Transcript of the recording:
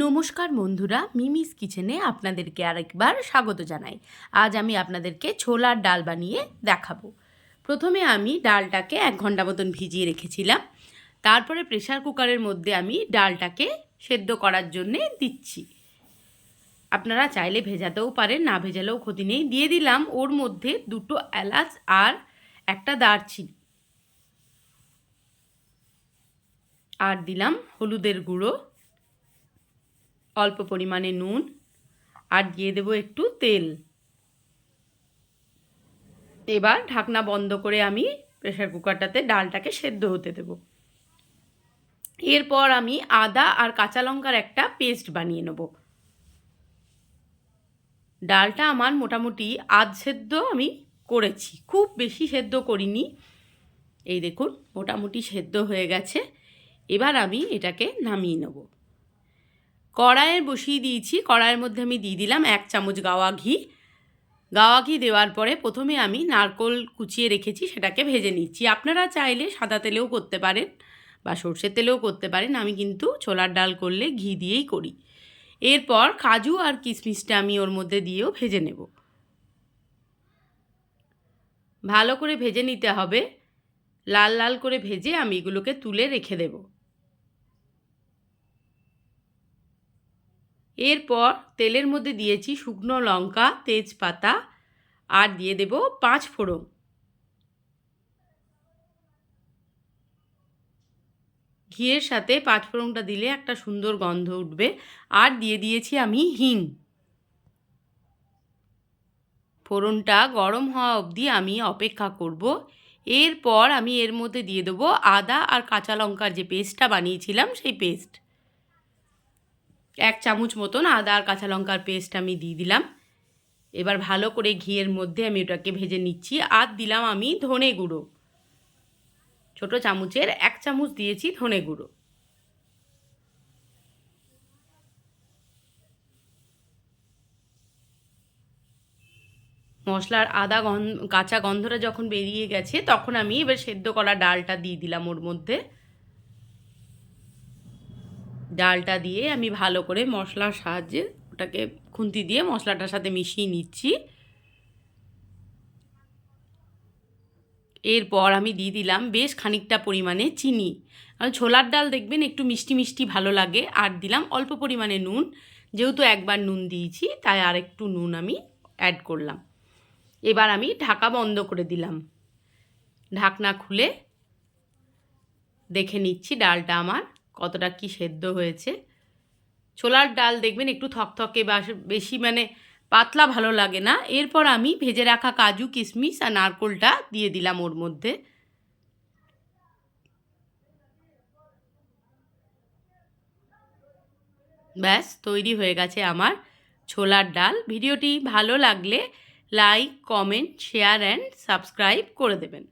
নমস্কার বন্ধুরা, মিমিস কিচেনে আপনাদেরকে আরেকবার স্বাগত জানাই। আজ আমি আপনাদেরকে ছোলার ডাল বানিয়ে দেখাবো। প্রথমে আমি ডালটাকে 1 ঘন্টা মতন ভিজিয়ে রেখেছিলাম। তারপরে প্রেসার কুকারের মধ্যে আমি ডালটাকে সেদ্ধ করার জন্যে দিচ্ছি। আপনারা চাইলে ভেজাতেও পারেন, না ভেজালেও ক্ষতি নেই। দিয়ে দিলাম ওর মধ্যে 2টো এলাচ আর একটা দারচিনি, আর দিলাম হলুদের গুঁড়ো, অল্প পরিমাণে নুন, আর দিয়ে দেবো একটু তেল। এবার ঢাকনা বন্ধ করে আমি প্রেসার কুকারটাতে ডালটাকে সেদ্ধ হতে দেব। এরপর আমি আদা আর কাঁচা লঙ্কার একটা পেস্ট বানিয়ে নেব। ডালটা আমার মোটামুটি আধ সেদ্ধ আমি করেছি, খুব বেশি সেদ্ধ করিনি। এই দেখুন মোটামুটি সেদ্ধ হয়ে গেছে। এবার আমি এটাকে নামিয়ে নেব। কড়াইয়ে বসিয়ে দিয়েছি। কড়াইয়ের মধ্যে আমি দিয়ে দিলাম 1 চামচ গাওয়া ঘি। গাওয়া ঘি দেওয়ার পরে প্রথমে আমি নারকেল কুচিয়ে রেখেছি, সেটাকে ভেজে নিচ্ছি। আপনারা চাইলে সাদা তেলেও করতে পারেন বা সর্ষের তেলেও করতে পারেন। আমি কিন্তু ছোলার ডাল করলে ঘি দিয়েই করি। এরপর কাজু আর কিশমিশটা আমি ওর মধ্যে দিয়েও ভেজে নেব। ভালো করে ভেজে নিতে হবে। লাল লাল করে ভেজে আমি এগুলোকে তুলে রেখে দেব। এরপর তেলের মধ্যে দিয়েছি শুকনো লঙ্কা, তেজপাতা, আর দিয়ে দেব 5 ফোড়ন। ঘিয়ের সাথে 5 ফোড়নটা দিলে একটা সুন্দর গন্ধ উঠবে। আর দিয়ে দিয়েছি আমি হিং। ফোড়নটা গরম হওয়া অবধি আমি অপেক্ষা করব। এরপর আমি এর মধ্যে দিয়ে দেবো আদা আর কাঁচা লঙ্কার যে পেস্টটা বানিয়েছিলাম সেই পেস্ট। 1 চামচ মতন আদা আর কাঁচা লঙ্কার পেস্ট আমি দিয়ে দিলাম। এবার ভালো করে ঘিয়ের মধ্যে আমি ওটাকে ভেজে নিচ্ছি। আর দিলাম আমি ধনে গুঁড়ো, ছোটো চামচের 1 চামচ দিয়েছি ধনে গুঁড়ো। মশলার কাঁচা গন্ধটা যখন বেরিয়ে গেছে তখন আমি এবার সেদ্ধ করা ডালটা দিয়ে দিলাম ওর মধ্যে। ডালটা দিয়ে আমি ভালো করে মশলার সাহায্যে ওটাকে খুন্তি দিয়ে মশলাটার সাথে মিশিয়ে নিচ্ছি। এরপর আমি দিয়ে দিলাম বেশ খানিকটা পরিমাণে চিনি, কারণ ছোলার ডাল দেখবেন একটু মিষ্টি মিষ্টি ভালো লাগে। আর দিলাম অল্প পরিমাণে নুন, যেহেতু একবার নুন দিয়েছি তাই আর একটু নুন আমি অ্যাড করলাম। এবার আমি ঢাকা বন্ধ করে দিলাম। ঢাকনা খুলে দেখে নিচ্ছি ডালটা আমার কতটা কি সেদ্ধ হয়েছে। ছোলার ডাল দেখবেন একটু থকথকে বা বেশি পাতলা ভালো লাগে না। এরপর আমি ভেজে রাখা কাজু, কিশমিশ আর নারকেলটা দিয়ে দিলাম ওর মধ্যে। ব্যাস তৈরি হয়ে গেছে আমার ছোলার ডাল। ভিডিওটি ভালো লাগলে like, comment, share and subscribe করে দেবেন।